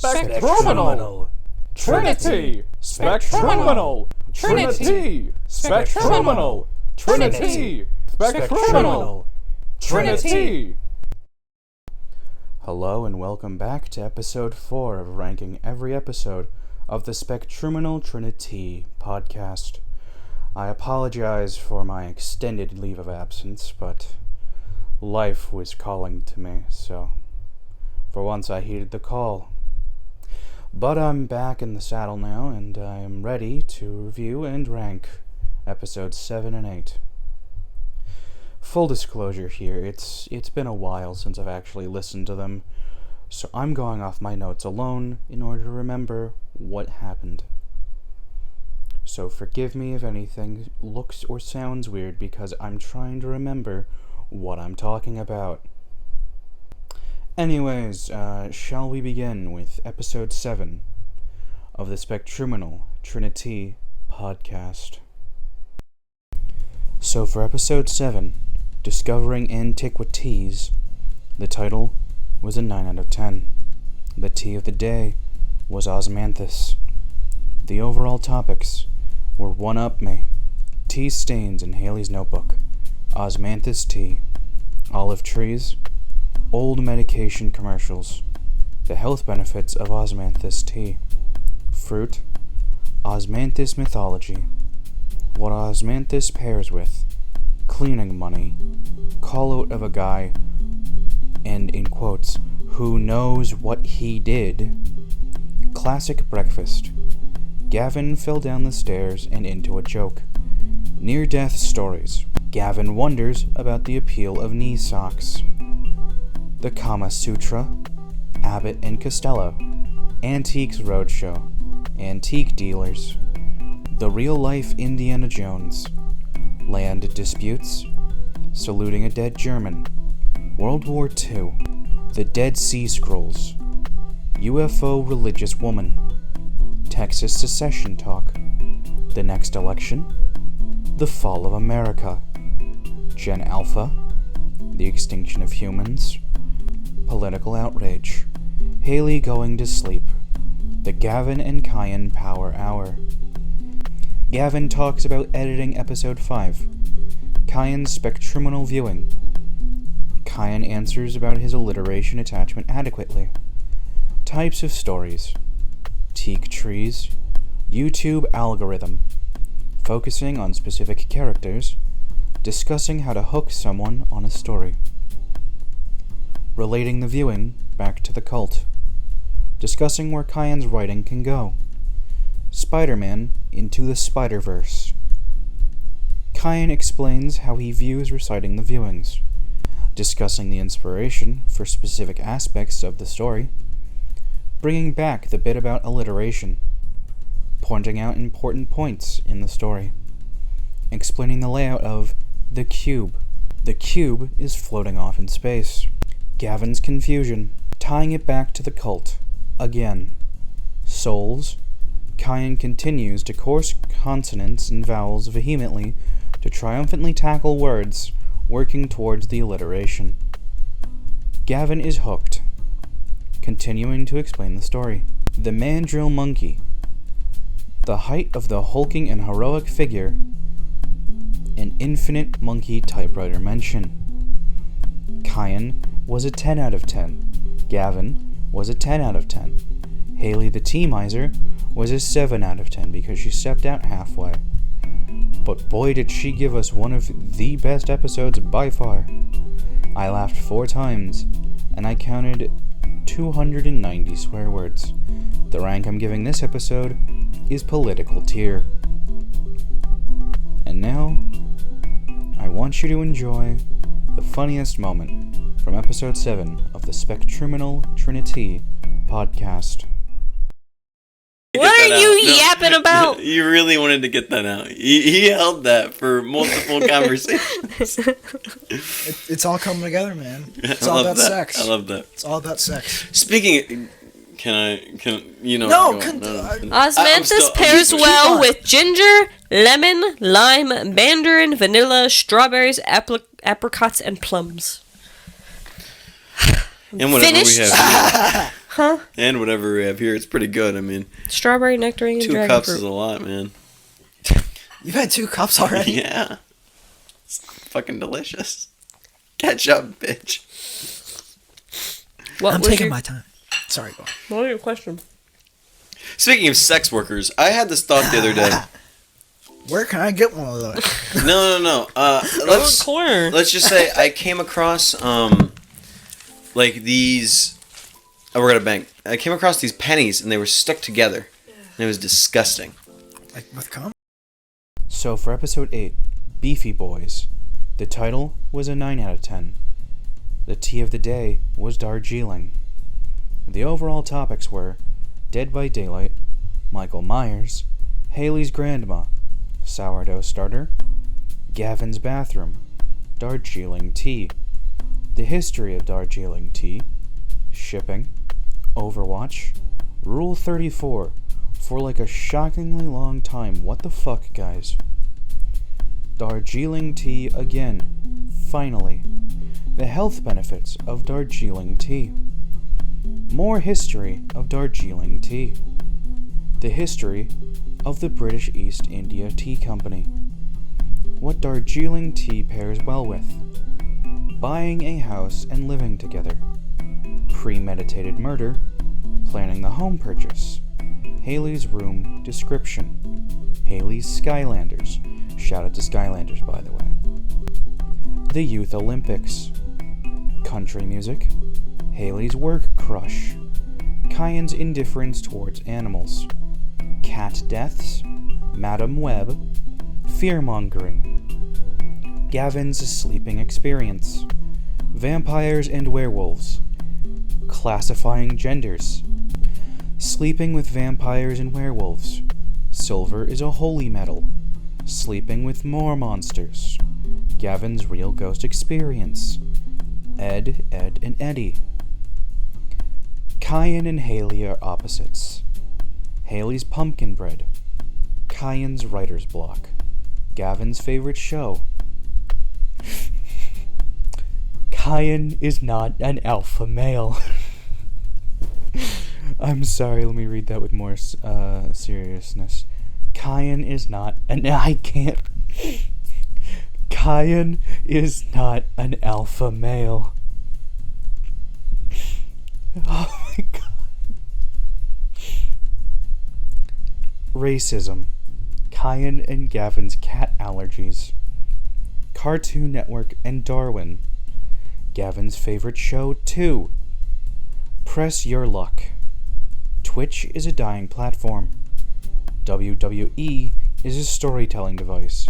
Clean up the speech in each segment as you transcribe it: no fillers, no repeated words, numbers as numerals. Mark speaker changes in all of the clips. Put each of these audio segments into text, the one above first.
Speaker 1: Spectruminal. Trinity. Spectruminal. Trinity. Spectruminal. Trinity. Spectruminal. Trinity. Hello and welcome back to episode 4 of ranking every episode of the Spectruminal Trinitea podcast. I apologize for my extended leave of absence, but life was calling to me, so for once I heeded the call. But I'm back in the saddle now, and I am ready to review and rank episodes 7 and 8. Full disclosure here, it's been a while since I've actually listened to them, so I'm going off my notes alone in order to remember what happened. So forgive me if anything looks or sounds weird because I'm trying to remember what I'm talking about. Anyways, shall we begin with episode 7 of the Spectruminal Trinitea podcast. So for episode 7, Discovering Antiquities, the title was a 9 out of 10. The tea of the day was osmanthus. The overall topics were One Up Me, tea stains in Haley's notebook, osmanthus tea, olive trees, old medication commercials, the health benefits of osmanthus tea, fruit, osmanthus mythology, what osmanthus pairs with, cleaning money, call out of a guy, and in quotes, who knows what he did, classic breakfast, Gavin fell down the stairs and into a joke, near-death stories, Gavin wonders about the appeal of knee socks, the Kama Sutra, Abbott and Costello, Antiques Roadshow, Antique Dealers, the real-life Indiana Jones, land disputes, saluting a dead German, World War II, the Dead Sea Scrolls, UFO religious woman, Texas secession talk, the next election, the fall of America, Gen Alpha, the extinction of humans, political outrage, Haley going to sleep, the Gavin and Kyan Power Hour. Gavin talks about editing episode 5, Kyan's spectruminal viewing. Kyan answers about his alliteration attachment adequately. Types of stories, teak trees, YouTube algorithm, focusing on specific characters, discussing how to hook someone on a story. Relating the viewing back to the cult, discussing where Kyan's writing can go. Spider-Man into the Spider-Verse. Kyan explains how he views reciting the viewings, discussing the inspiration for specific aspects of the story, bringing back the bit about alliteration, pointing out important points in the story, explaining the layout of the cube. The cube is floating off in space. Gavin's confusion, tying it back to the cult. Again. Souls. Kyan continues to course consonants and vowels vehemently to triumphantly tackle words, working towards the alliteration. Gavin is hooked, continuing to explain the story. The mandrill monkey. The height of the hulking and heroic figure. An infinite monkey typewriter mention. Kyan was a 10 out of 10. Gavin was a 10 out of 10. Haley the tea miser was a 7 out of 10 because she stepped out halfway. But boy did she give us one of the best episodes by far. I laughed 4 times, and I counted 290 swear words. The rank I'm giving this episode is political tier. And now, I want you to enjoy the funniest moment from episode 7 of the Spectruminal Trinitea podcast.
Speaker 2: What are you yapping about?
Speaker 3: You really wanted to get that out. He held that for multiple conversations.
Speaker 4: It's all coming together, man. It's all about sex.
Speaker 3: I love that.
Speaker 4: It's all about sex.
Speaker 3: Speaking of, can you know?
Speaker 4: No,
Speaker 2: osmanthus pairs well with ginger, lemon, lime, mandarin, vanilla, strawberries, apricots, and plums.
Speaker 3: And whatever
Speaker 2: Finished?
Speaker 3: we have here.
Speaker 2: Huh?
Speaker 3: And whatever we have here, it's pretty good. I mean,
Speaker 2: Strawberry nectarine and
Speaker 3: 2
Speaker 2: dragon
Speaker 3: cups
Speaker 2: fruit.
Speaker 3: is a lot, man.
Speaker 4: You've had 2 cups already?
Speaker 3: Yeah. It's fucking delicious. Catch up, bitch.
Speaker 2: What
Speaker 4: I'm
Speaker 2: was
Speaker 4: taking
Speaker 2: your-
Speaker 4: my time. Sorry, go on.
Speaker 2: What was your question?
Speaker 3: Speaking of sex workers, I had this thought the other day.
Speaker 4: Where can I get one of those?
Speaker 3: No. Let's just say I came across like these. Oh, we're gonna bang. I came across these pennies and they were stuck together, and it was disgusting.
Speaker 4: Like with cum?
Speaker 1: So for episode 8, Beefy Boys, the title was a 9 out of 10. The tea of the day was Darjeeling. The overall topics were Dead by Daylight, Michael Myers, Haley's Grandma, Sourdough Starter, Gavin's Bathroom, Darjeeling Tea, the history of Darjeeling Tea, shipping, Overwatch, Rule 34, for like a shockingly long time. What the fuck, guys? Darjeeling Tea again. Finally. The health benefits of Darjeeling Tea. More history of Darjeeling Tea. The history of the British East India Tea Company. What Darjeeling Tea pairs well with. Buying a house and living together. Premeditated murder. Planning the home purchase. Haley's room description. Haley's Skylanders. Shout out to Skylanders, by the way. The Youth Olympics. Country music. Haley's work crush. Kyan's indifference towards animals. Cat deaths. Madam Web. Fear-mongering. Gavin's sleeping experience. Vampires and werewolves. Classifying genders. Sleeping with vampires and werewolves. Silver is a holy metal. Sleeping with more monsters. Gavin's real ghost experience. Ed, and Eddie. Kyan and Haley are opposites. Haley's pumpkin bread. Kyan's writer's block. Gavin's favorite show. Kyan is not an alpha male. I'm sorry, let me read that with more seriousness. Kyan is not an... I can't... Kyan is not an alpha male. Oh my god. Racism. Kyan and Gavin's cat allergies. Cartoon Network and Darwin. Gavin's favorite show, 2. Press your luck. Twitch is a dying platform. WWE is a storytelling device.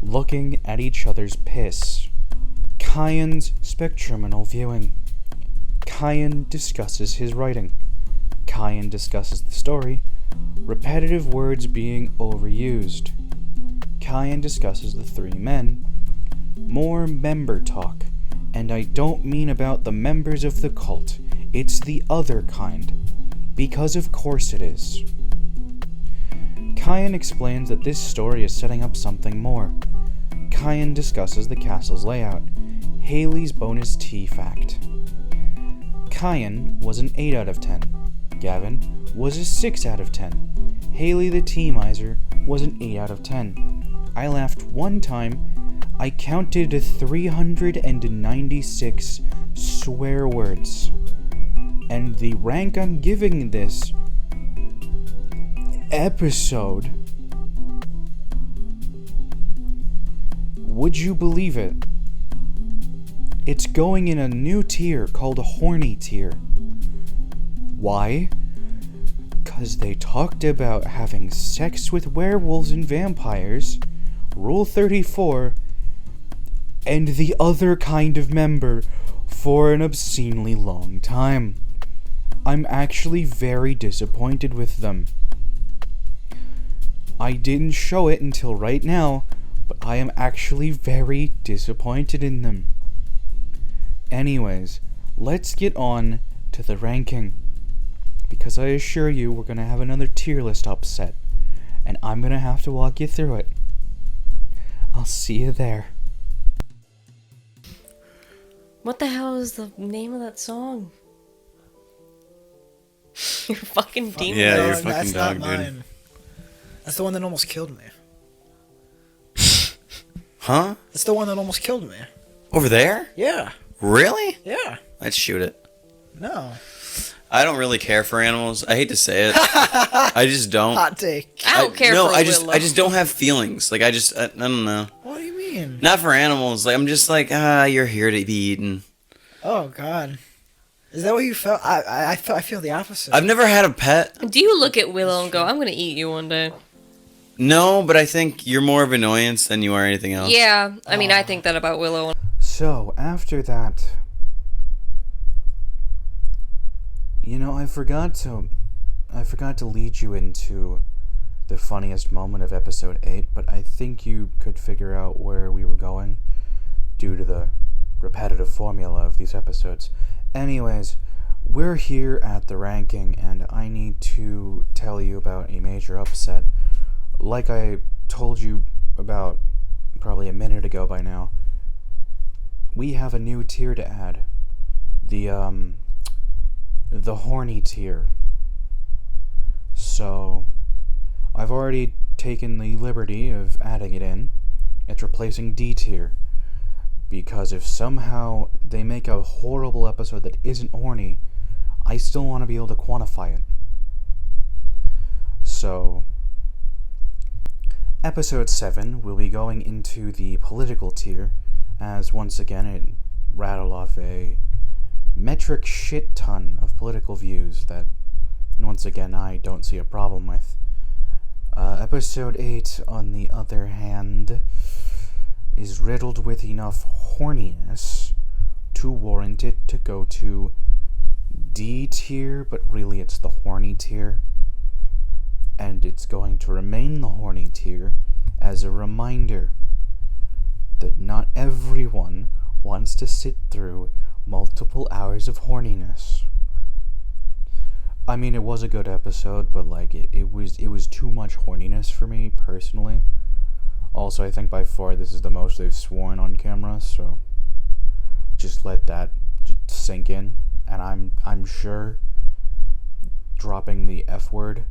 Speaker 1: Looking at each other's piss. Kyan's Spectruminal viewing. Kyan discusses his writing. Kyan discusses the story. Repetitive words being overused. Kyan discusses the 3 men. More member talk. And I don't mean about the members of the cult. It's the other kind. Because of course it is. Kyan explains that this story is setting up something more. Kyan discusses the castle's layout. Haley's bonus tea fact. Kyan was an 8 out of 10. Gavin was a 6 out of 10. Haley the tea miser was an 8 out of 10. I laughed one time. I counted 396 swear words. And the rank I'm giving this episode, would you believe it? It's going in a new tier called a horny tier. Why? 'Cause they talked about having sex with werewolves and vampires, Rule 34, and the other kind of member for an obscenely long time. I'm actually very disappointed with them. I didn't show it until right now, but I am actually very disappointed in them. Anyways, let's get on to the ranking. Because I assure you we're going to have another tier list upset, and I'm going to have to walk you through it. I'll see you there.
Speaker 2: What the hell is the name of that song? Your fucking demon
Speaker 3: Yeah,
Speaker 2: dog.
Speaker 3: your fucking
Speaker 4: That's
Speaker 3: dog,
Speaker 4: not
Speaker 3: dude.
Speaker 4: mine. That's the one that almost killed me.
Speaker 3: Huh?
Speaker 4: That's the one that almost killed me.
Speaker 3: Over there?
Speaker 4: Yeah.
Speaker 3: Really?
Speaker 4: Yeah.
Speaker 3: Let's shoot it.
Speaker 4: No.
Speaker 3: I don't really care for animals. I hate to say it. I just don't.
Speaker 4: Hot take.
Speaker 2: I don't care
Speaker 3: no,
Speaker 2: for
Speaker 3: I
Speaker 2: Willow.
Speaker 3: just don't have feelings. Like I don't know.
Speaker 4: What do you mean?
Speaker 3: Not for animals. Like I'm just like, you're here to be eaten.
Speaker 4: Oh God. Is that what you felt? I feel the opposite.
Speaker 3: I've never had a pet.
Speaker 2: Do you look at Willow and go, I'm gonna eat you one day?
Speaker 3: No, but I think you're more of an annoyance than you are anything else.
Speaker 2: Yeah, I mean, I think that about Willow.
Speaker 1: So, after that, I forgot to lead you into the funniest moment of episode 8, but I think you could figure out where we were going due to the repetitive formula of these episodes. Anyways, we're here at the ranking, and I need to tell you about a major upset. Like I told you about probably a minute ago by now, we have a new tier to add. The horny tier. So, I've already taken the liberty of adding it in. It's replacing D tier. Because if somehow they make a horrible episode that isn't horny, I still want to be able to quantify it. So, episode 7 will be going into the political tier, as once again it rattled off a metric shit ton of political views that, once again, I don't see a problem with. Episode 8, on the other hand, is riddled with enough horniness to warrant it to go to D tier, but really it's the horny tier. And it's going to remain the horny tier as a reminder that not everyone wants to sit through multiple hours of horniness. I mean, it was a good episode, but it was too much horniness for me personally. Also, I think by far this is the most they've sworn on camera, so just let that sink in. And I'm sure dropping the F word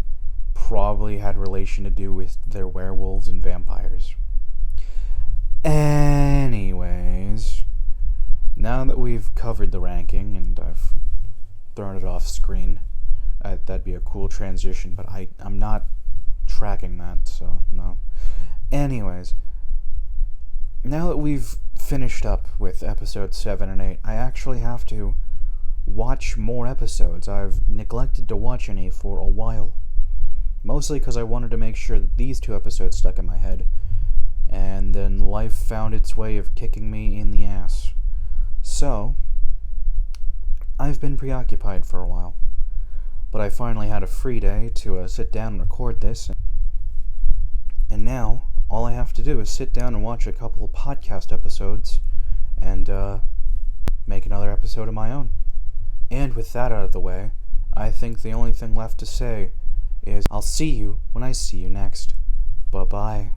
Speaker 1: probably had relation to do with their werewolves and vampires. Anyways, now that we've covered the ranking and I've thrown it off screen, that'd be a cool transition, but I'm not tracking that, so no. Anyways, now that we've finished up with episodes 7 and 8, I actually have to watch more episodes. I've neglected to watch any for a while. Mostly because I wanted to make sure that these 2 episodes stuck in my head. And then life found its way of kicking me in the ass. So, I've been preoccupied for a while. But I finally had a free day to sit down and record this. And now, all I have to do is sit down and watch a couple of podcast episodes and make another episode of my own. And with that out of the way, I think the only thing left to say is I'll see you when I see you next. Bye-bye.